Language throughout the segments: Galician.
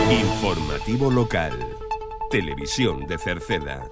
Informativo local. Televisión de Cerceda.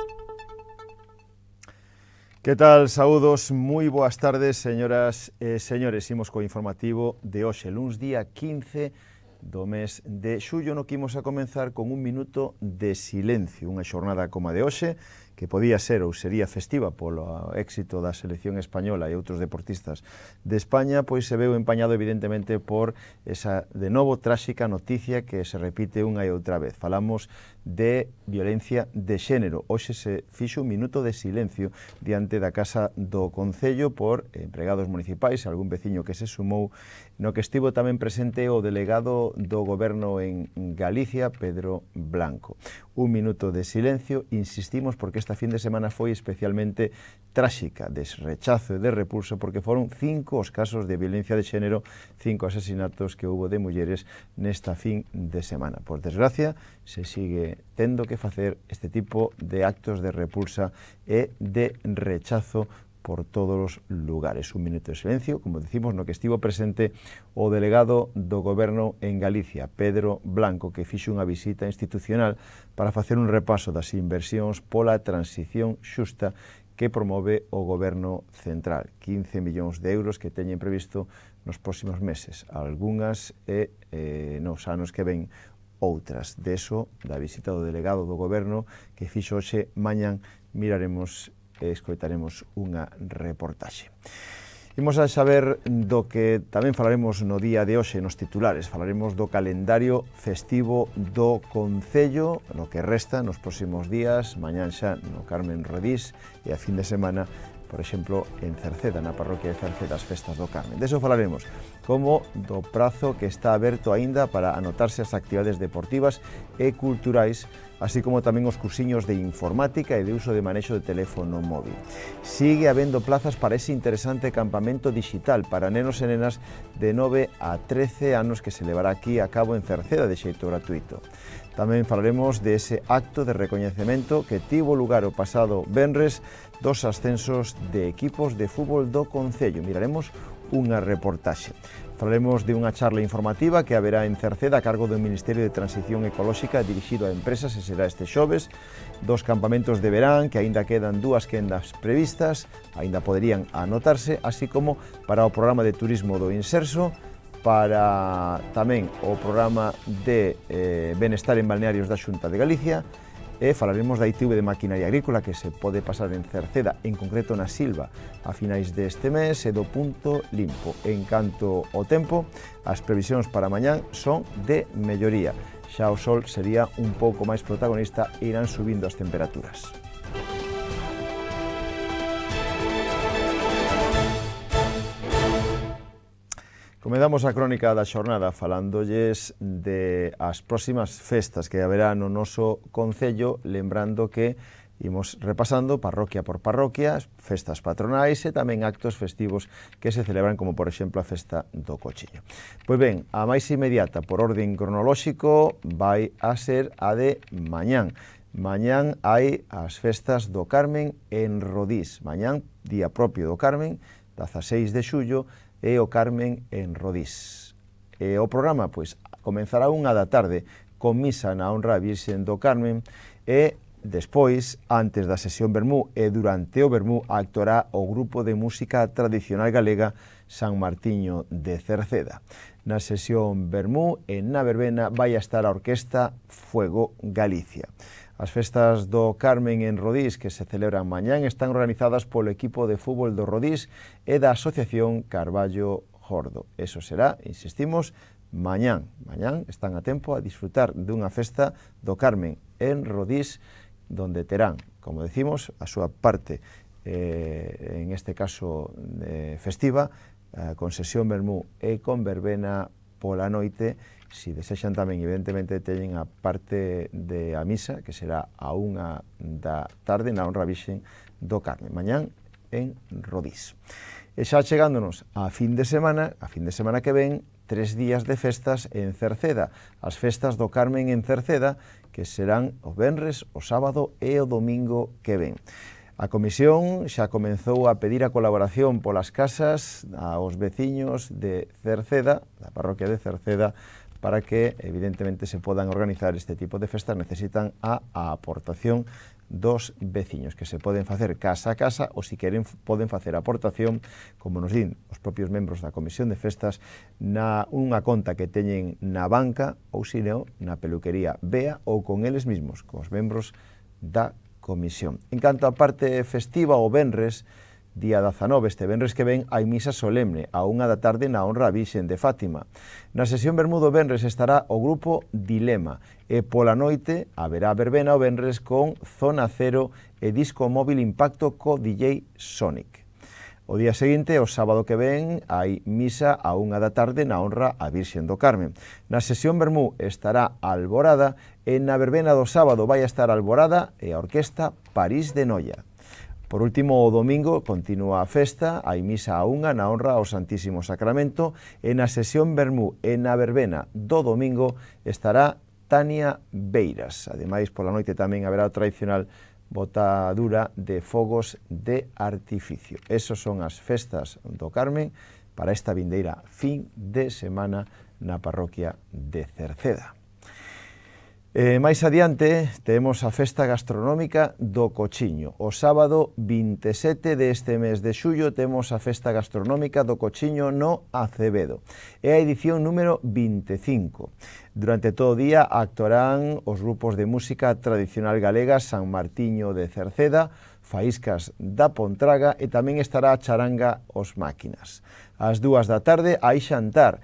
Que tal? Saúdos, moi boas tardes, señoras e señores. Imos co informativo de hoxe, luns día 15 do mes de xullo, no que imos a comenzar con un minuto de silencio, unha xornada como a de hoxe, que podía ser ou sería festiva polo éxito da selección española e outros deportistas de España, pois se veu empañado evidentemente por esa de novo tráxica noticia que se repite unha e outra vez. Falamos de violencia de xénero. Hoxe se fixo un minuto de silencio diante da Casa do Concello por empregados municipais e algún veciño que se sumou, no que estivo tamén presente o delegado do Goberno en Galicia, Pedro Blanco. Un minuto de silencio, insistimos, porque esta fin de semana foi especialmente tráxica, de rechazo e de repulso, porque foron 5 os casos de violencia de xénero, 5 asesinatos que houbo de mulleres nesta fin de semana. Por desgracia, se sigue tendo que facer este tipo de actos de repulsa e de rechazo por todos os lugares. Un minuto de silencio, como decimos, no que estivo presente o delegado do Goberno en Galicia, Pedro Blanco, que fixo unha visita institucional para facer un repaso das inversións pola transición xusta que promove o Goberno Central. 15 millóns de euros que teñen previsto nos próximos meses. Algunhas nos anos que ven outras. Deso, da visita do delegado do Goberno que fixo hoxe mañan, miraremos e escoitaremos unha reportaxe. Imos a saber do que tamén falaremos no día de hoxe nos titulares. Falaremos do calendario festivo do Concello, no que resta nos próximos días, mañán xa no Carmen Rodís e a fin de semana, por exemplo, en Cerceda, na parroquia de Cerceda, as festas do Carmen. Deso falaremos, como do prazo que está aberto aínda para anotarse as actividades deportivas e culturais, así como tamén os cursiños de informática e de uso de manexo de teléfono móvil. Sigue habendo plazas para ese interesante campamento digital para nenos e nenas de 9 a 13 anos que se levará aquí a cabo en Cerceda de xeito gratuito. Tamén falaremos dese acto de recoñecemento que tivo lugar o pasado venres dos ascensos de equipos de fútbol do Concello. Miraremos unha reportaxe. Falaremos de unha charla informativa que haberá en Cerceda a cargo do Ministerio de Transición Ecolóxica dirixido a empresas e será este xoves, dos campamentos de verán que aínda quedan 2 quendas previstas, aínda poderían anotarse, así como para o programa de turismo do Inserso, para tamén o programa de benestar en balnearios da Xunta de Galicia, e falaremos da ITV de maquinaria agrícola que se pode pasar en Cerceda, en concreto na Silva, a finais deste mes, e do punto limpo. En canto ao tempo, as previsións para mañán son de melloría. Xa o sol sería un pouco máis protagonista e irán subindo as temperaturas. Comezamos a crónica da xornada falándolles de as próximas festas que haberá no noso Concello, lembrando que imos repasando parroquia por parroquia, festas patronais e tamén actos festivos que se celebran, como por exemplo a festa do Cochiño. Pois ben, a máis inmediata por orden cronolóxico vai a ser a de mañán. Mañán hai as festas do Carmen en Rodís. Mañán, día propio do Carmen, 16 de xullo, e o Carmen en Rodís. E o programa, pois, comenzará 1 da tarde con misa na honra a Virxen do Carmen e despois, antes da sesión vermú e durante o vermú, actuará o grupo de música tradicional galega San Martiño de Cerceda. Na sesión vermú e na verbena vai a estar a orquesta Fuego Galicia. As festas do Carmen en Rodís que se celebran mañán están organizadas polo equipo de fútbol do Rodís e da Asociación Carballo Jordo. Eso será, insistimos, mañán. Mañán están a tempo a disfrutar dunha festa do Carmen en Rodís, donde terán, como decimos, a súa parte, en este caso festiva, con sesión vermú e con verbena pola noite. Si desexan tamén, evidentemente, teñen a parte de a misa, que será a 1 da tarde na honra Virxen do Carmen, mañán en Rodís. E xa chegándonos a fin de semana que ven, 3 días de festas en Cerceda, as festas do Carmen en Cerceda, que serán o venres, o sábado e o domingo que ven. A comisión xa comenzou a pedir a colaboración polas casas aos veciños de Cerceda, da parroquia de Cerceda, para que evidentemente se podan organizar este tipo de festas necesitan a aportación dos veciños, que se poden facer casa a casa ou, se queren, poden facer aportación, como nos din os propios membros da Comisión de Festas, na unha conta que teñen na banca ou, se non, na peluquería Bea ou con eles mismos, cos membros da Comisión. En canto á parte festiva, o venres, día 19, este venres que ven, hai misa solemne a 1 da tarde na honra a Virxen de Fátima. Na sesión Bermudo venres estará o grupo Dilema e pola noite haberá verbena o venres con Zona Cero e disco móvil Impacto co DJ Sonic. O día seguinte, o sábado que ven, hai misa a 1 da tarde na honra a Virxen do Carmen. Na sesión Bermú estará Alborada e na verbena do sábado vai estar Alborada e a orquesta París de Noia. Por último, o domingo continúa a festa, hai misa a 1 na honra ao Santísimo Sacramento e na sesión Bermú e na verbena do domingo estará Tania Beiras. Ademais, pola noite tamén haberá o tradicional botadura de fogos de artificio. Esos son as festas do Carmen para esta vindeira fin de semana na parroquia de Cerceda. Mais adiante temos a festa gastronómica do Cochiño. O sábado 27 deste mes de xullo temos a festa gastronómica do Cochiño no Acevedo. É a edición número 25. Durante todo o día actuarán os grupos de música tradicional galega San Martiño de Cerceda, Faíscas da Pontraga e tamén estará a charanga Os Máquinas. Ás 2 da tarde hai xantar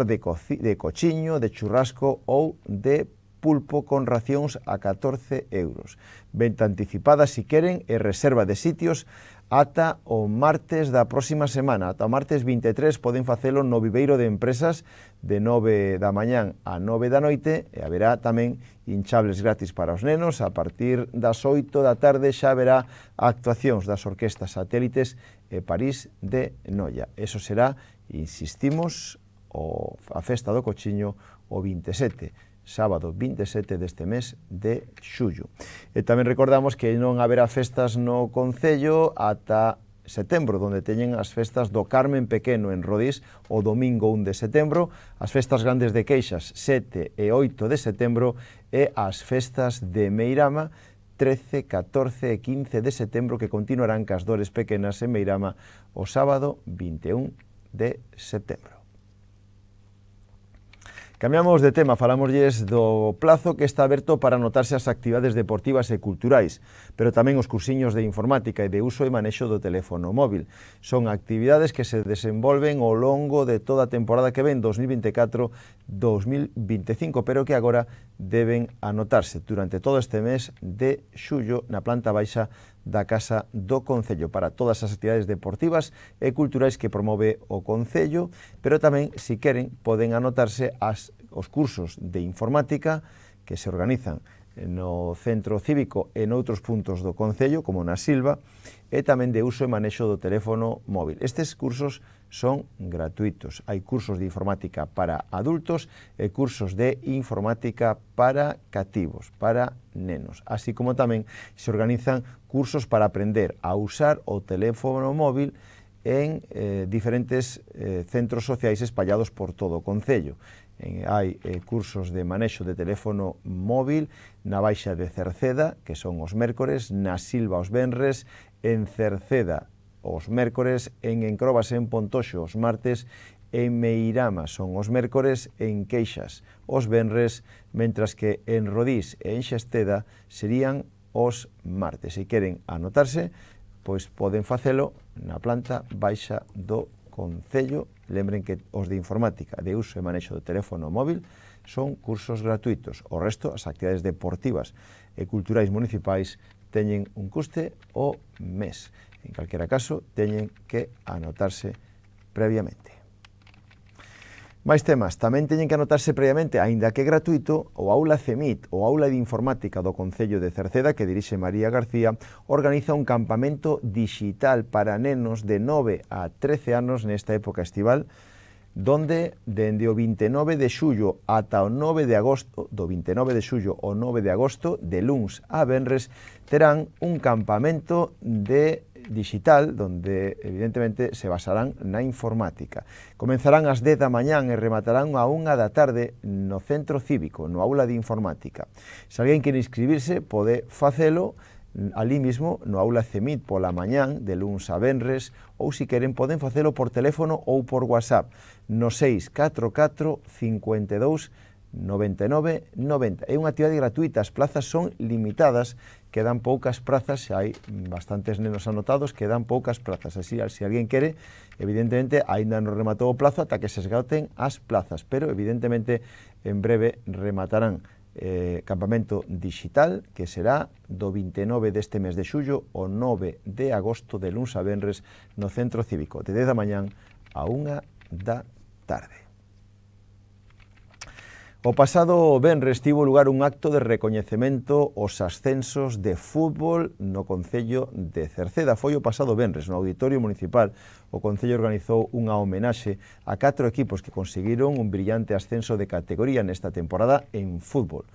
de cochiño, de churrasco ou de pulpo con racións a 14 euros. Venta anticipada, se queren, e reserva de sitios ata o martes da próxima semana. Ata o martes 23 poden facelo no Viveiro de Empresas de 9 da mañán a 9 da noite e haberá tamén hinchables gratis para os nenos. A partir das 8 da tarde xa haberá actuacións das orquestas satélites e París de Noia. Eso será, insistimos, a festa do Cochiño o 27. Sábado 27 deste mes de xullo. E tamén recordamos que non haberá festas no Concello ata setembro, onde teñen as festas do Carmen Pequeno en Rodís o domingo 1 de setembro, as festas grandes de Queixas 7 e 8 de setembro e as festas de Meirama 13, 14 e 15 de setembro, que continuarán cas dores pequenas en Meirama o sábado 21 de setembro. Cambiamos de tema, falámoslles do plazo que está aberto para anotarse as actividades deportivas e culturais, pero tamén os cursiños de informática e de uso e manexo do teléfono móvil. Son actividades que se desenvolven ao longo de toda a temporada que ven 2024-2025, pero que agora deben anotarse durante todo este mes de xullo na planta baixa da Casa do Concello para todas as actividades deportivas e culturais que promove o Concello, pero tamén, se queren, poden anotarse os cursos de informática que se organizan no Centro Cívico e noutros puntos do Concello, como na Silva, e tamén de uso e manexo do teléfono móvil. Estes cursos son gratuitos. Hai cursos de informática para adultos e cursos de informática para cativos, para nenos. Así como tamén se organizan cursos para aprender a usar o teléfono móvil en diferentes centros sociais espallados por todo o Concello. Hai cursos de manexo de teléfono móvil na Baixa de Cerceda, que son os mércores, na Silva os venres, en Cerceda os mércores, en Encrobas en Pontoxo os martes, en Meirama son os mércores, en Queixas os venres, mentras que en Rodís e en Xesteda serían os martes. Se queren anotarse, pois poden facelo na planta baixa do Concello. Lembren que os de informática, de uso e manexo do teléfono móvil, son cursos gratuitos. O resto, as actividades deportivas e culturais municipais, teñen un custe o mes. En calquera caso, teñen que anotarse previamente. Máis temas, tamén teñen que anotarse previamente, aínda que gratuito, o Aula CEMIT, o Aula de Informática do Concello de Cerceda, que dirixe María García, organiza un campamento digital para nenos de 9 a 13 anos nesta época estival, donde, dende o 29 de xullo ata o 9 de agosto, do 29 de xullo ao 9 de agosto, de luns a venres, terán un campamento de digital, donde evidentemente se basarán na informática. Comenzarán ás 10 da mañán e rematarán a 1 da tarde no centro cívico, no aula de informática. Se alguén quere inscribirse, pode facelo ali mismo no aula CEMIT pola mañán, de luns a venres, ou se queren poden facelo por teléfono ou por WhatsApp, no 644 52 99 90. É unha actividade gratuita, as plazas son limitadas, quedan poucas prazas, xa hai bastantes nenos anotados, quedan poucas plazas, así, se alguén quere, evidentemente, aínda non rematou o plazo ata que se esgoten as plazas, pero evidentemente en breve rematarán campamento digital, que será do 29 deste mes de xullo ao 9 de agosto, de luns a venres, no centro cívico, de 10 da mañán a 1 da tarde. O pasado venres tivo lugar un acto de recoñecemento aos ascensos de fútbol no Concello de Cerceda. Foi o pasado venres no Auditorio Municipal. O Concello organizou unha homenaxe a 4 equipos que conseguiron un brillante ascenso de categoría nesta temporada en fútbol.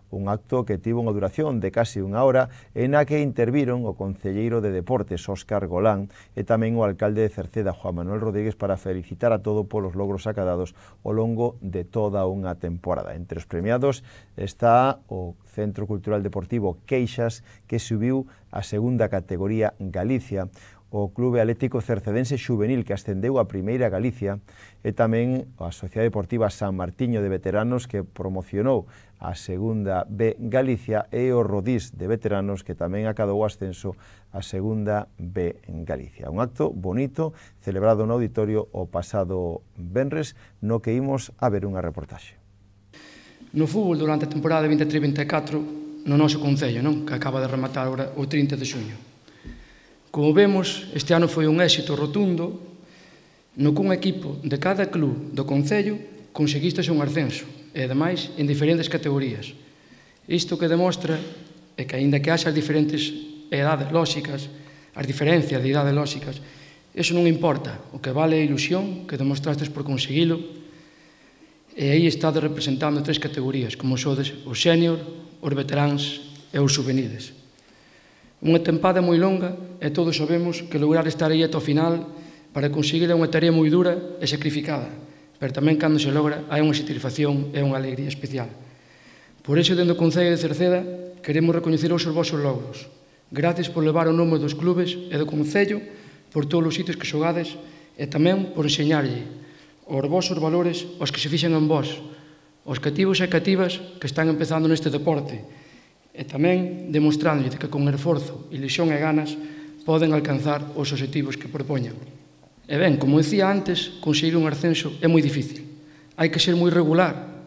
Un acto que tivo unha duración de casi unha hora e na que interviron o concelleiro de Deportes, Óscar Golán, e tamén o alcalde de Cerceda, Juan Manuel Rodríguez, para felicitar a todo polos logros acadados ao longo de toda unha temporada. Entre os premiados está o Centro Cultural Deportivo Queixas, que subiu a segunda categoría Galicia, o Clube Atlético Cercedense Xuvenil, que ascendeu a Primeira Galicia, e tamén a Sociedade Deportiva San Martiño de Veteranos, que promocionou a Segunda B Galicia, e o Rodís de Veteranos, que tamén acadou o ascenso a Segunda B Galicia. Un acto bonito, celebrado no auditorio o pasado venres, no que imos a ver unha reportaxe. No fútbol, durante a temporada 23-24, no noso Concello, que acaba de rematar agora o 30 de xuño. Como vemos, este ano foi un éxito rotundo no que un equipo de cada club do Concello conseguistes un ascenso, e ademais en diferentes categorías. Isto que demostra é que, aínda que haxa as diferentes edades lóxicas, as diferencias de idades lóxicas, iso non importa. O que vale é a ilusión que demostrastes por conseguilo, e aí estades representando 3 categorías, como sodes os senior, os veteráns e os juveniles. Unha tempada moi longa e todos sabemos que lograr estar aí ata o final para conseguir é unha tarea moi dura e sacrificada, pero tamén cando se logra hai unha satisfacción e unha alegría especial. Por iso, dentro do Concello de Cerceda, queremos recoñecer os vosos logros. Gracias por levar o nome dos clubes e do Concello por todos os sitios que xogades e tamén por enseñarlle os vosos valores aos que se fixen en vós, os cativos e cativas que están empezando neste deporte, e tamén demostrándolle que con esforzo, ilusión e ganas poden alcanzar os obxectivos que propoñan. E ben, como decía antes, conseguir un ascenso é moi difícil. Hai que ser moi regular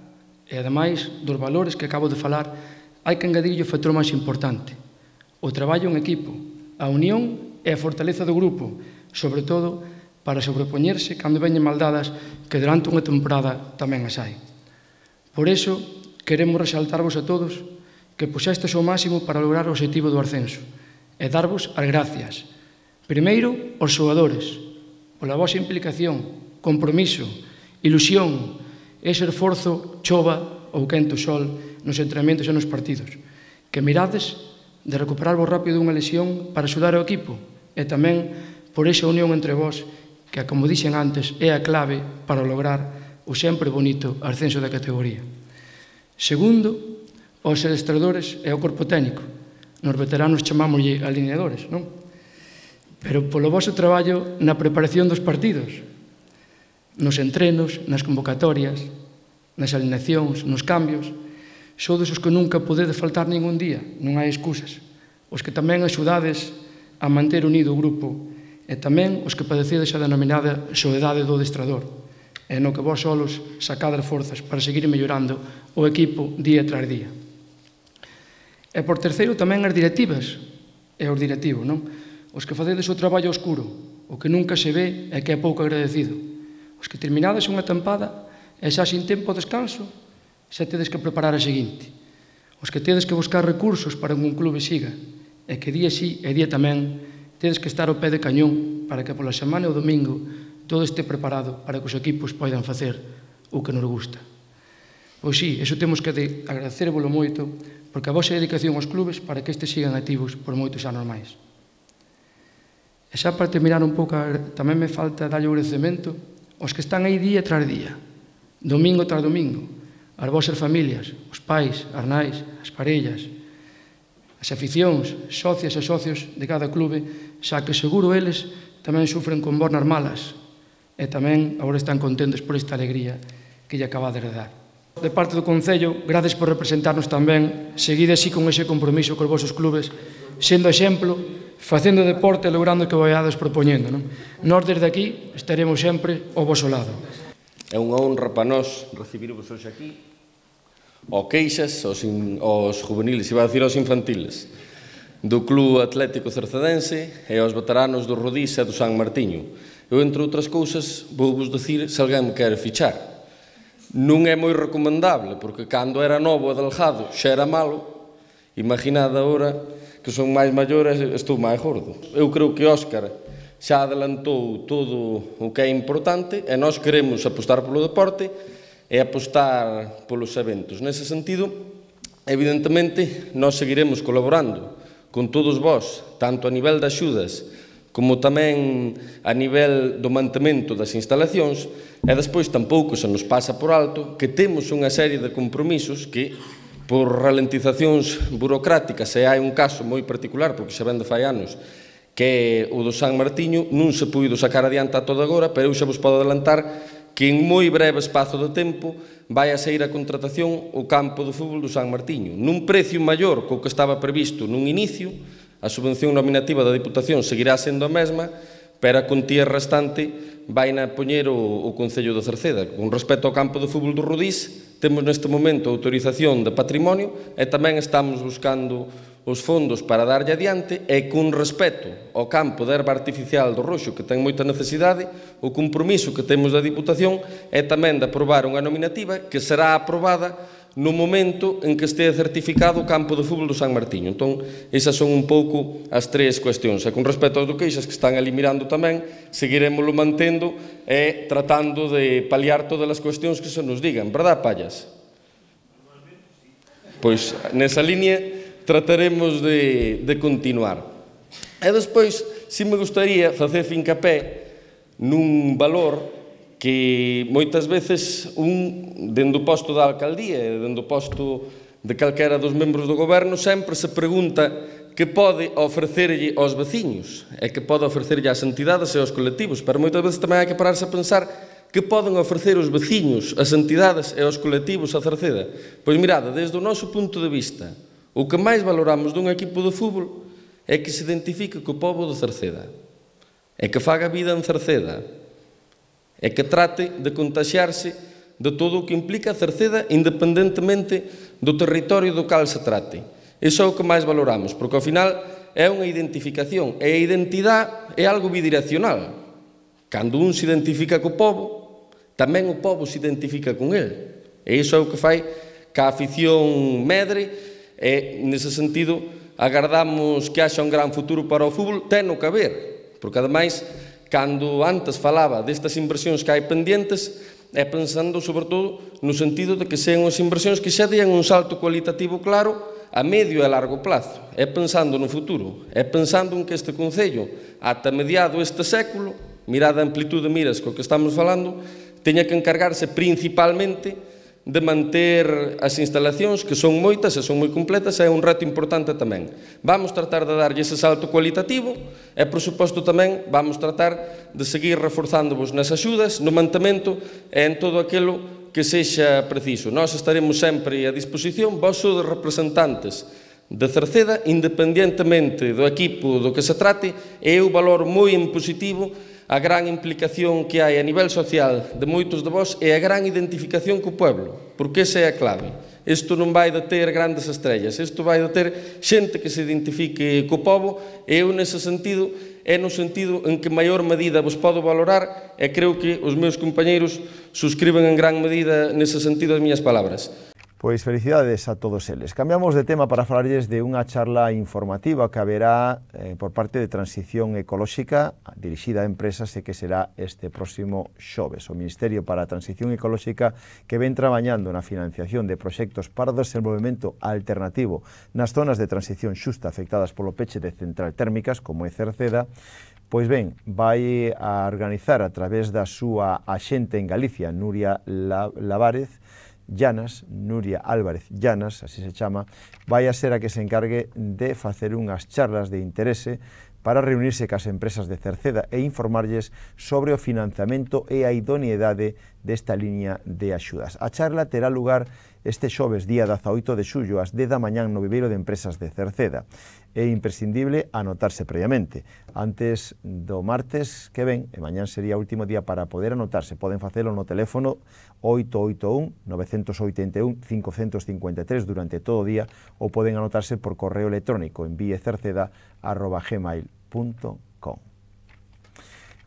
e, ademais, dos valores que acabo de falar, hai que engadirlle o factor máis importante: o traballo en equipo, a unión e a fortaleza do grupo, sobre todo para sobrepoñerse cando veñen maldadas que durante unha temporada tamén as hai. Por iso, queremos resaltarvos a todos que puxestes o máximo para lograr o obxectivo do ascenso e darvos as gracias. Primeiro, aos xogadores, pola vosa implicación, compromiso, ilusión, ese esforzo, chova ou quente o sol nos entrenamentos e nos partidos, que mirades de recuperarvos rápido dunha lesión para axudar ao equipo, e tamén por esa unión entre vós, que, como dixen antes, é a clave para lograr o sempre bonito ascenso da categoría. Segundo, aos adestradores e ao corpo técnico. Nos veteranos chamámoslle alineadores, non? Pero polo voso traballo na preparación dos partidos, nos entrenos, nas convocatorias, nas alineacións, nos cambios, sodes os que nunca podedes faltar ningún día, non hai excusas. Os que tamén axudades a manter unido o grupo, e tamén os que padecedes a denominada soedade do adestrador, e no que vós solos sacades forzas para seguir mellorando o equipo día tras día. E por terceiro tamén as directivas e os directivos, non? Os que facedes o traballo oscuro, o que nunca se ve e que é pouco agradecido. Os que terminades unha tempada e xa sin tempo de descanso, xa tedes que preparar a seguinte. Os que tedes que buscar recursos para que un clube siga, e que día sí e día tamén tedes que estar ao pé de cañón para que pola semana e o domingo todo este preparado para que os equipos poidan facer o que nos gusta. Pois sí, iso temos que agradecervolo moito, porque a vosa dedicación aos clubes para que estes sigan activos por moitos anos máis. E xa para terminar un pouco, tamén me falta darlle o agradecemento aos que están aí día tras día, domingo tras domingo, as vosas familias, os pais, as nais, as parellas, as aficións, socias e socios de cada clube, xa que seguro eles tamén sufren con vos nas malas e tamén agora están contentos por esta alegría que lle acabades de dar. De parte do Concello, gracias por representarnos tamén, seguide así con ese compromiso cos vosos clubes, sendo exemplo, facendo deporte e logrando que vaiades propoñendo. Nós desde aquí estaremos sempre ao voso lado. É unha honra para nós recibirvos hoxe aquí, ao Queixas, aos juveniles, iba a decir aos infantiles, do Club Atlético Cercedense e aos veteranos do Rodís e do San Martiño. Eu, entre outras cousas, vou-vos dicir se alguén me quere fichar. Non é moi recomendable, porque cando era novo e delgado xa era malo. Imaginad agora que son máis maiores e estou máis gordo. Eu creo que Óscar xa adelantou todo o que é importante e nós queremos apostar polo deporte e apostar polos eventos. Nese sentido, evidentemente, nós seguiremos colaborando con todos vós, tanto a nivel de axudas como tamén a nivel do mantemento das instalacións, e despois tampouco se nos pasa por alto que temos unha serie de compromisos que, por ralentizacións burocráticas, e hai un caso moi particular, porque xa ven de fai anos, que é o do San Martiño, non se puido sacar adiante a todo agora, pero eu xa vos podo adelantar que en moi breve espazo de tempo vai a sair a contratación o campo de fútbol do San Martiño, nun precio maior co que estaba previsto nun inicio. A subvención nominativa da Diputación seguirá sendo a mesma, pero a cuantía restante vai na poñer o Concello de Cerceda. Con respecto ao campo de fútbol do Rodís, temos neste momento a autorización de patrimonio e tamén estamos buscando os fondos para darlle adiante, e con respecto ao campo de herba artificial do Roxo, que ten moita necesidade, o compromiso que temos da Diputación é tamén de aprobar unha nominativa que será aprobada no momento en que estea certificado o campo de fútbol do San Martiño. Entón, esas son un pouco as tres cuestións. E con respecto aos do Queixas, que están ali mirando tamén, seguiremoslo mantendo e tratando de paliar todas as cuestións que se nos digan. Verdad, Pallas? Pois, nesa línea, trataremos de continuar. E despois, si me gustaría facer fincapé nun valor que moitas veces dende o posto da alcaldía e dende o posto de calquera dos membros do goberno sempre se pregunta que pode ofrecerlle aos veciños e que pode ofrecerlle ás entidades e aos colectivos, pero moitas veces tamén hai que pararse a pensar que poden ofrecer os veciños, as entidades e aos colectivos a Cerceda. Pois mirade, desde o noso punto de vista, o que máis valoramos dun equipo de fútbol é que se identifique co pobo de Cerceda, é que faga vida en Cerceda, é que trate de contaxiarse de todo o que implica a Cerceda independentemente do territorio do cal se trate. Iso é o que máis valoramos, porque ao final é unha identificación, e a identidade é algo bidireccional. Cando un se identifica co pobo, tamén o pobo se identifica con el. E iso é o que fai que a afición medre, e nese sentido agardamos que haxa un gran futuro para o fútbol, teno que haber, porque ademais, cando antes falaba destas inversións que hai pendientes, é pensando, sobre todo, no sentido de que sean as inversións que xa dean un salto cualitativo claro a medio e a largo plazo. É pensando no futuro, é pensando en que este Concello, ata mediado este século, mirada a amplitude de miras co que estamos falando, teña que encargarse principalmente de manter as instalacións, que son moitas e son moi completas, é un reto importante tamén. Vamos tratar de darlle ese salto cualitativo e, por suposto, tamén vamos tratar de seguir reforzándovos nas axudas, no mantemento e en todo aquilo que sexa preciso. Nós estaremos sempre a disposición, vós sodes representantes de Cerceda, independentemente do equipo do que se trate, e eu valoro moi en positivo a gran implicación que hai a nivel social de moitos de vós e a gran identificación co pueblo, porque esa é a clave. Isto non vai de ter grandes estrellas, isto vai de ter xente que se identifique co pobo, e eu nese sentido, é no sentido en que maior medida vos podo valorar, e creo que os meus compañeiros suscriben en gran medida nese sentido as miñas palabras. Pois felicidades a todos eles. Cambiamos de tema para falarles de unha charla informativa que haberá por parte de Transición Ecolóxica dirixida a empresas e que será este próximo xoves. O Ministerio para a Transición Ecolóxica, que ven traballando na financiación de proxectos para o desenvolvemento alternativo nas zonas de transición xusta afectadas polo peche de central térmicas, como é Cerceda, Pois ben, vai a organizar a través da súa axente en Galicia, Nuria Lávárez Llanas, Nuria Álvarez Llanas, así se chama, vai a ser a que se encargue de facer unhas charlas de interese para reunirse cas empresas de Cerceda e informarlles sobre o financiamento e a idoneidade desta liña de axudas. A charla terá lugar este xoves, día 18 de xullo, ás 10 da mañán no viveiro de empresas de Cerceda. É imprescindible anotarse previamente. Antes do martes que ven, e mañán sería o último día para poder anotarse, poden facelo no teléfono 881-981-553 durante todo o día ou poden anotarse por correo electrónico en viecerceda@gmail.com.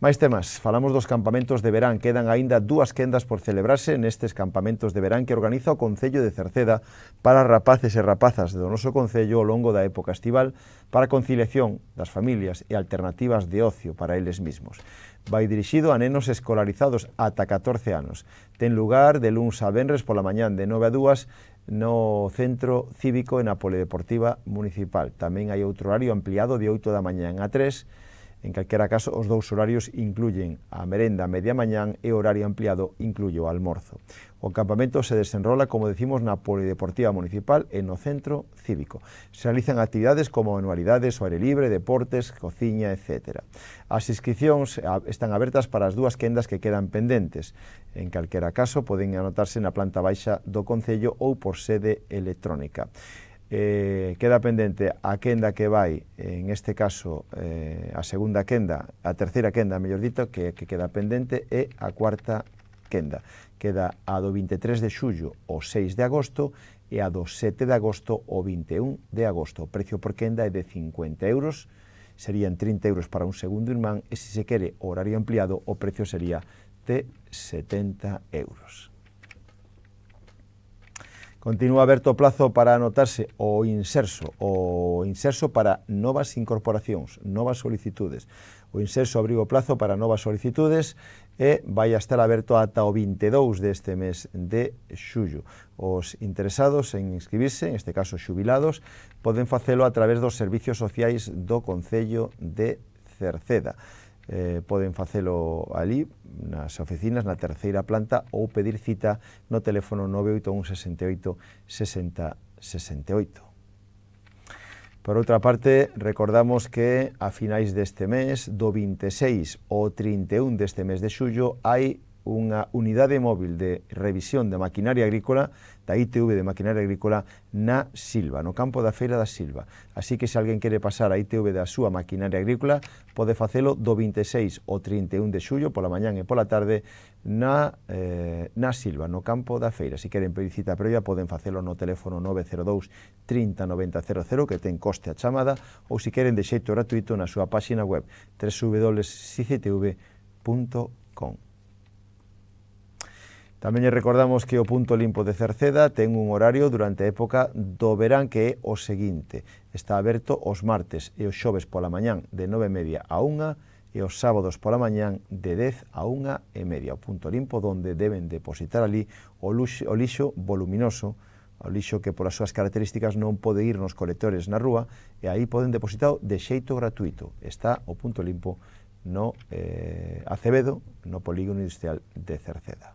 Máis temas, falamos dos campamentos de verán. Quedan aínda 2 quendas por celebrarse nestes campamentos de verán que organiza o Concello de Cerceda para rapaces e rapazas do noso Concello ao longo da época estival para a conciliación das familias e alternativas de ocio para eles mismos. Vai dirixido a nenos escolarizados ata 14 anos. Ten lugar de luns a venres pola mañán de 9 a 2 no Centro Cívico e na Polideportiva Municipal. Tamén hai outro horario ampliado de 8 da mañán a 3. En calquera caso, os dous horarios incluyen a merenda media mañán e o horario ampliado incluye o almorzo. O campamento se desenrola, como decimos, na Polideportiva Municipal e no Centro Cívico. Se realizan actividades como manualidades, o aire libre, deportes, cociña, etc. As inscripcións están abertas para as 2 quendas que quedan pendentes. En calquera caso, poden anotarse na planta baixa do Concello ou por sede electrónica. Queda pendente a quenda que vai, en este caso a segunda quenda, a terceira quenda, mellor dito, que queda pendente, e a cuarta quenda. Queda a do 23 de xullo o 6 de agosto e a do 7 de agosto o 21 de agosto. O precio por quenda é de 50 euros, serían 30 euros para un segundo irmán, e se se quere horario ampliado o precio sería de 70 euros. Continúa aberto o plazo para anotarse o inserso para novas incorporacións, novas solicitudes. O inserso abriu o plazo para novas solicitudes e vai a estar aberto ata o 22 deste mes de xullo. Os interesados en inscribirse, en este caso xubilados, poden facelo a través dos servicios sociais do Concello de Cerceda. Poden facelo ali nas oficinas na terceira planta ou pedir cita no teléfono 981 68 60 68. Por outra parte, recordamos que a finais deste mes, do 26 ao 31 deste mes de xullo, hai unha unidade móvil de revisión de maquinaria agrícola, da ITV de maquinaria agrícola, na Silva, no campo da Feira da Silva. Así que se alguén quere pasar a ITV da súa maquinaria agrícola, pode facelo do 26 ao 31 de xullo, pola mañán e pola tarde, na Silva, no campo da Feira. Se queren pedir cita previa, poden facelo no teléfono 902 30 90 00, que ten coste a chamada, ou se queren de xeito gratuito na súa páxina web www.cictv.com. Tamén recordamos que o Punto Limpo de Cerceda ten un horario durante a época do verán que é o seguinte. Está aberto os martes e os xoves pola mañán de 9:30 a 1 e os sábados pola mañán de 10 a 1:30. O Punto Limpo donde deben depositar ali o lixo voluminoso, o lixo que polas súas características non pode ir nos colectores na rúa, e aí poden depositar de xeito gratuito. Está o Punto Limpo no Acevedo, no Polígono Industrial de Cerceda.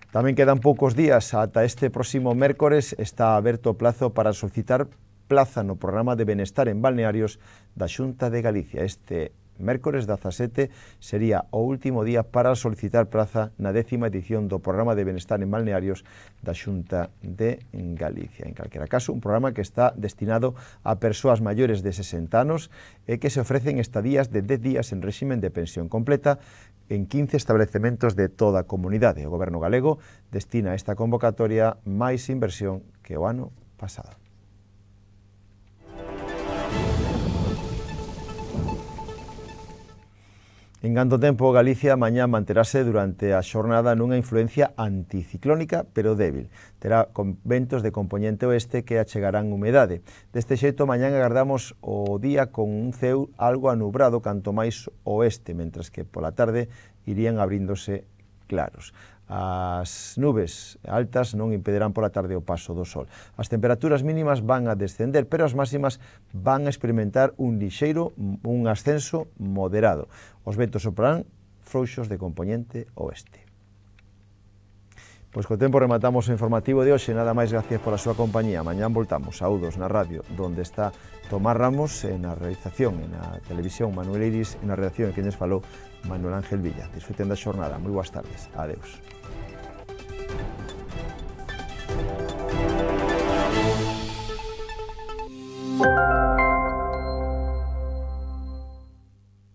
Tamén quedan poucos días ata este próximo mércores. Está aberto o plazo para solicitar plaza no programa de benestar en balnearios da Xunta de Galicia. Este mércores 17 sería o último día para solicitar praza na 10ª edición do programa de benestar en balnearios da Xunta de Galicia. En calquera caso, un programa que está destinado a persoas maiores de 60 anos e que se ofrecen estadías de 10 días en réximen de pensión completa en 15 establecementos de toda a comunidade. O Goberno galego destina a esta convocatoria máis inversión que o ano pasado. En canto tempo, Galicia mañá manterase durante a xornada nunha influencia anticiclónica, pero débil. Terá ventos de compoñente oeste que achegarán humedade. Deste xeito, mañán agardamos o día con un ceu algo anubrado canto máis oeste, mentras que pola tarde irían abríndose claros. As nubes altas non impedirán pola tarde o paso do sol. As temperaturas mínimas van a descender, pero as máximas van a experimentar un ascenso moderado. Os ventos soprarán frouxos de compoñente oeste. Pois co tempo rematamos o informativo de hoxe. Nada máis, gracias pola súa compañía. Mañán voltamos. Saúdos na radio, donde está Tomás Ramos, na realización, na televisión Manuel Iris, na redacción, que nos falou Manuel Ángel Villa. Disfruten da xornada. Moi boas tardes. Adeus.